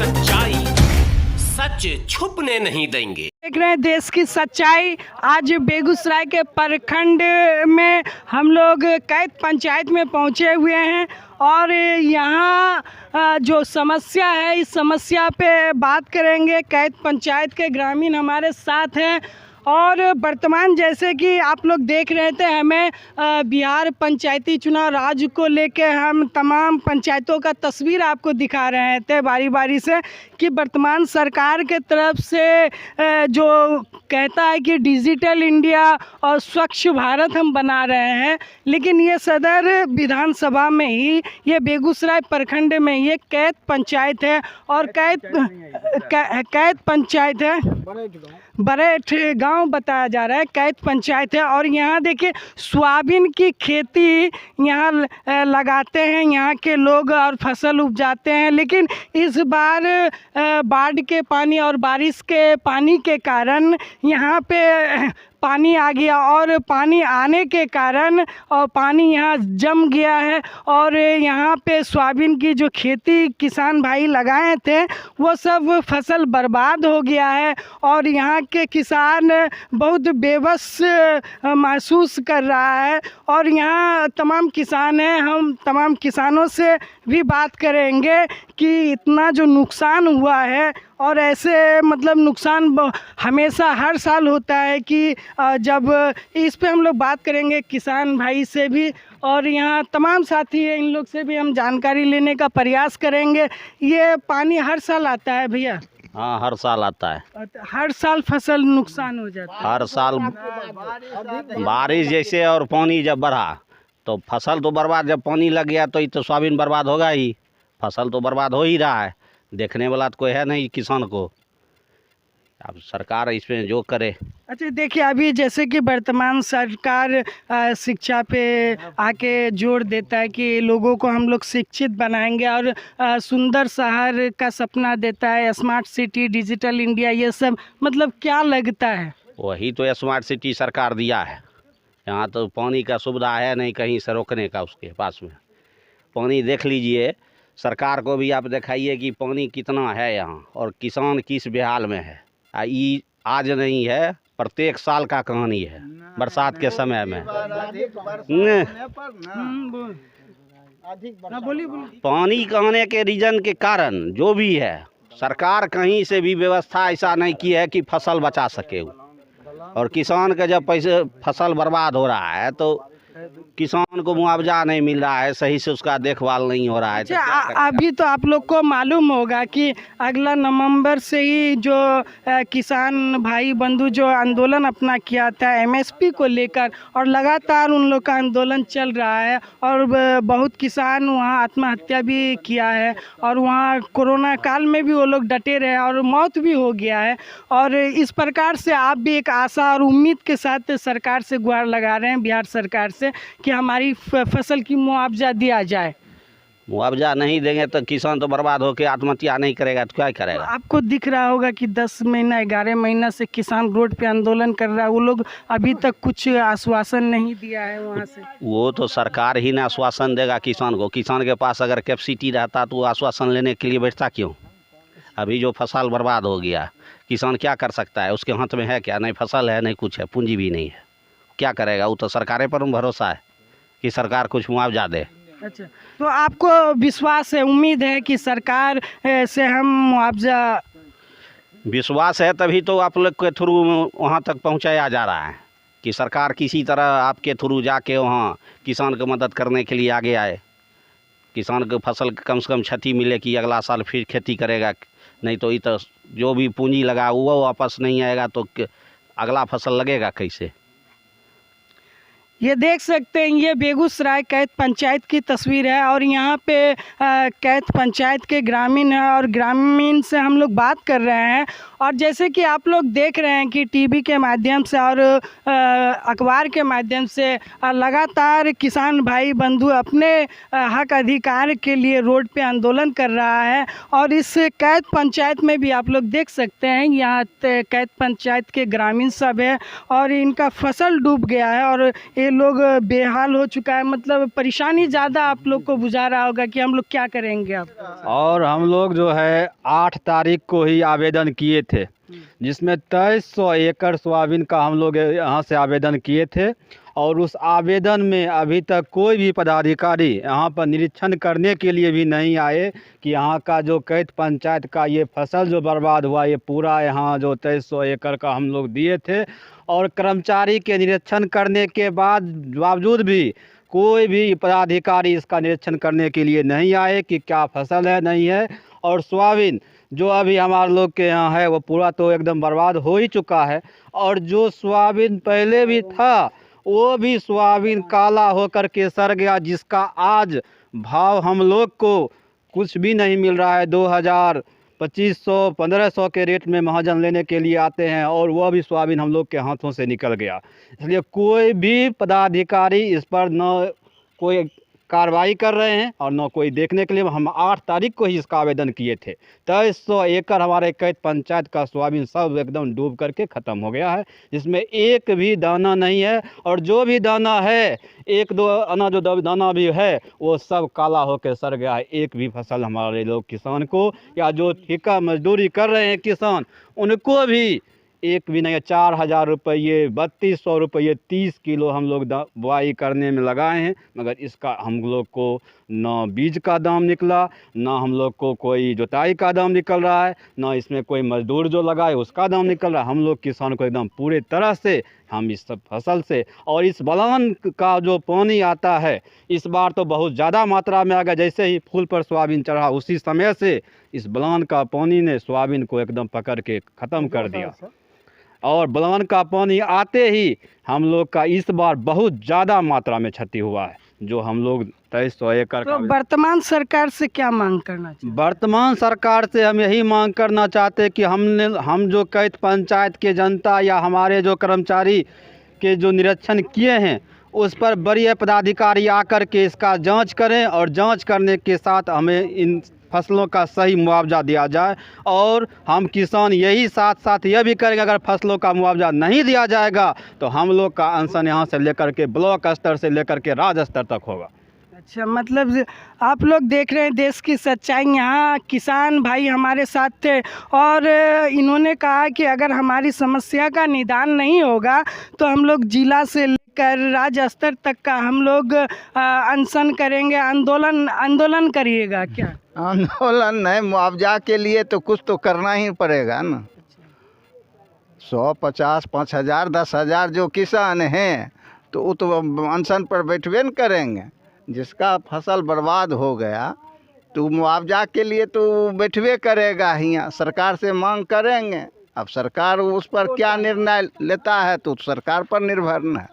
सच्चाई सच छुपने नहीं देंगे। देख रहे हैं देश की सच्चाई। आज बेगूसराय के प्रखंड में हम लोग कैथ पंचायत में पहुंचे हुए हैं और यहाँ जो समस्या है इस समस्या पे बात करेंगे। कैथ पंचायत के ग्रामीण हमारे साथ हैं और वर्तमान जैसे कि आप लोग देख रहे थे हमें बिहार पंचायती चुनाव राज्य को लेके हम तमाम पंचायतों का तस्वीर आपको दिखा रहे थे बारी बारी से कि वर्तमान सरकार के तरफ से जो कहता है कि डिजिटल इंडिया और स्वच्छ भारत हम बना रहे हैं, लेकिन ये सदर विधानसभा में ही ये बेगूसराय प्रखंड में ये कैथ पंचायत है और कैथ पंचायत है, बरेठ गांव बताया जा रहा है, कैथ पंचायत है। और यहाँ देखिए सोयाबीन की खेती यहाँ लगाते हैं यहाँ के लोग और फसल उपजाते हैं, लेकिन इस बार बाढ़ के पानी और बारिश के पानी के कारण यहाँ पे पानी आ गया और पानी आने के कारण और पानी यहाँ जम गया है और यहाँ पे सोयाबीन की जो खेती किसान भाई लगाए थे वो सब फसल बर्बाद हो गया है और यहाँ के किसान बहुत बेबस महसूस कर रहा है। और यहाँ तमाम किसान हैं, हम तमाम किसानों से भी बात करेंगे कि इतना जो नुकसान हुआ है और ऐसे मतलब नुकसान हमेशा हर साल होता है कि जब इस पे हम लोग बात करेंगे किसान भाई से भी और यहाँ तमाम साथी हैं, इन लोग से भी हम जानकारी लेने का प्रयास करेंगे। ये पानी हर साल आता है भैया? हाँ, हर साल आता है। हर साल फसल नुकसान हो जाता है? हर साल बारिश जैसे और पानी जब बढ़ा तो फसल तो बर्बाद, जब पानी लग गया तो ये तो सोयाबीन बर्बाद होगा ही, फसल तो बर्बाद हो ही रहा है। देखने वाला तो कोई है नहीं किसान को, अब सरकार इसमें जो करे। अच्छा देखिए अभी जैसे कि वर्तमान सरकार शिक्षा पे आके जोर देता है कि लोगों को हम लोग शिक्षित बनाएंगे और सुंदर शहर का सपना देता है, स्मार्ट सिटी, डिजिटल इंडिया, ये सब मतलब क्या लगता है? वही तो स्मार्ट सिटी सरकार दिया है। यहाँ तो पानी का सुविधा है नहीं कहीं से रोकने का, उसके पास में पानी देख लीजिए। सरकार को भी आप दिखाइए कि पानी कितना है यहाँ और किसान किस बेहाल में है। ये आज नहीं है, प्रत्येक साल का कहानी है बरसात के समय में। पानी कहने के रीजन के कारण जो भी है, सरकार कहीं से भी व्यवस्था ऐसा नहीं की है कि फसल बचा सके। और किसान का जब पैसे फसल बर्बाद हो रहा है तो किसान को मुआवजा नहीं मिल रहा है, सही से उसका देखभाल नहीं हो रहा है। अच्छा अभी तो आप लोग को मालूम होगा कि अगला नवंबर से ही जो किसान भाई बंधु जो आंदोलन अपना किया था एमएसपी को लेकर और लगातार उन लोग का आंदोलन चल रहा है और बहुत किसान वहाँ आत्महत्या भी किया है और वहाँ कोरोना काल में भी वो लोग डटे रहे और मौत भी हो गया है। और इस प्रकार से आप भी एक आशा और उम्मीद के साथ सरकार से गुहार लगा रहे हैं, बिहार सरकार से, कि हमारी फसल की मुआवजा दिया जाए। मुआवजा नहीं देंगे तो किसान तो बर्बाद होकर आत्महत्या नहीं करेगा तो क्या करेगा? तो आपको दिख रहा होगा कि 10 महीना 11 महीना से किसान रोड पे आंदोलन कर रहा है, वो लोग अभी तक कुछ आश्वासन नहीं दिया है वहाँ से। वो तो सरकार ही ना आश्वासन देगा किसान को। किसान के पास अगर कैपेसिटी रहता तो वो आश्वासन लेने के लिए बैठता क्यों? अभी जो फसल बर्बाद हो गया, किसान क्या कर सकता है? उसके हाथ में है क्या? नहीं फसल है, नहीं कुछ है, पूंजी भी नहीं है, क्या करेगा? वो तो सरकारें पर भरोसा है कि सरकार कुछ मुआवजा दे। अच्छा तो आपको विश्वास है, उम्मीद है कि सरकार से हम मुआवजा? विश्वास है तभी तो आप लोग के थ्रू वहाँ तक पहुँचाया जा रहा है कि सरकार किसी तरह आपके थ्रू जाके वहाँ किसान को मदद करने के लिए आगे आए। किसान को फसल कम से कम क्षति मिले कि अगला साल फिर खेती करेगा, नहीं तो ये तो जो भी पूंजी लगा वो वापस नहीं आएगा तो अगला फसल लगेगा कैसे? ये देख सकते हैं ये बेगूसराय कैथ पंचायत की तस्वीर है और यहाँ पे कैथ पंचायत के ग्रामीण है और ग्रामीण से हम लोग बात कर रहे हैं। और जैसे कि आप लोग देख रहे हैं कि टीवी के माध्यम से और अखबार के माध्यम से लगातार किसान भाई बंधु अपने हक अधिकार के लिए रोड पे आंदोलन कर रहा है। और इस कैथ पंचायत में भी आप लोग देख सकते हैं यहाँ कैथ पंचायत के ग्रामीण सब है और इनका फसल डूब गया है और ये लोग बेहाल हो चुका है, मतलब परेशानी ज़्यादा आप लोग को बुझा रहा होगा कि हम लोग क्या करेंगे अब। और हम लोग जो है 8 तारीख को ही आवेदन किए थे, जिसमें 2300 एकड़ सोयाबीन का हम लोग यहाँ से आवेदन किए थे। और उस आवेदन में अभी तक कोई भी पदाधिकारी यहाँ पर निरीक्षण करने के लिए भी नहीं आए कि यहाँ का जो कैथ पंचायत का ये फसल जो बर्बाद हुआ, ये पूरा यहाँ जो 2300 एकड़ का हम लोग दिए थे, और कर्मचारी के निरीक्षण करने के बावजूद भी कोई भी पदाधिकारी इसका निरीक्षण करने के लिए नहीं आए कि क्या फसल है नहीं है। और सोयाबीन जो अभी हमारे लोग के यहाँ है वो पूरा तो एकदम बर्बाद हो ही चुका है। और जो सोयाबीन पहले भी था वो भी सोयाबीन काला होकर के सड़ गया, जिसका आज भाव हम लोग को कुछ भी नहीं मिल रहा है। 2000, 2500, 1500 के रेट में महाजन लेने के लिए आते हैं, और वह भी सोयाबीन हम लोग के हाथों से निकल गया। इसलिए कोई भी पदाधिकारी इस पर न कोई कार्रवाई कर रहे हैं और न कोई देखने के लिए। हम 8 तारीख को ही इसका आवेदन किए थे। 2300 एकड़ हमारे कैथ पंचायत का सोयाबीन सब एकदम डूब करके ख़त्म हो गया है, जिसमें एक भी दाना नहीं है। और जो भी दाना है, 1-2 आना जो दाना भी है, वो सब काला होकर सड़ गया है। एक भी फसल हमारे लोग किसान को, या जो ठेका मजदूरी कर रहे हैं किसान, उनको भी एक भी नहीं है। 4000 रुपये, 3200 रुपये 30 किलो हम लोग बुआई करने में लगाए हैं, मगर इसका हम लोग को ना बीज का दाम निकला, ना हम लोग को कोई जुताई का दाम निकल रहा है, ना इसमें कोई मजदूर जो लगाए उसका दाम निकल रहा है। हम लोग किसान को एकदम पूरे तरह से हम इस सब फसल से, और इस बलान का जो पानी आता है इस बार तो बहुत ज़्यादा मात्रा में आ गया। जैसे ही फूल पर सोयाबीन चढ़ा उसी समय से इस बलान का पानी ने सोयाबीन को एकदम पकड़ के ख़त्म कर दिया। और बलान का पानी आते ही हम लोग का इस बार बहुत ज़्यादा मात्रा में क्षति हुआ है, जो हम लोग 2300 एकड़ तो वर्तमान सरकार से क्या मांग करना चाहिए? वर्तमान सरकार से हम यही मांग करना चाहते हैं कि हम जो कैथ पंचायत के जनता या हमारे जो कर्मचारी के जो निरीक्षण किए हैं उस पर बड़े पदाधिकारी आकर के इसका जांच करें, और जांच करने के साथ हमें इन फसलों का सही मुआवजा दिया जाए। और हम किसान यही साथ साथ यह भी करेंगे, अगर फसलों का मुआवजा नहीं दिया जाएगा तो हम लोग का अनशन यहाँ से लेकर के ब्लॉक स्तर से लेकर के राज्य स्तर तक होगा। अच्छा, मतलब आप लोग देख रहे हैं देश की सच्चाई। यहाँ किसान भाई हमारे साथ थे और इन्होंने कहा कि अगर हमारी समस्या का निदान नहीं होगा तो हम लोग जिला से लेकर राज्य स्तर तक का हम लोग अनशन करेंगे। आंदोलन करिएगा क्या? आंदोलन नहीं, मुआवजा के लिए तो कुछ तो करना ही पड़ेगा ना। 100, 50, 5000, 10,000 जो किसान हैं तो वो तो अनशन पर बैठवे न करेंगे। जिसका फसल बर्बाद हो गया तो मुआवजा के लिए तो बैठवे करेगा ही। सरकार से मांग करेंगे, अब सरकार उस पर क्या निर्णय लेता है तो सरकार पर निर्भर न है।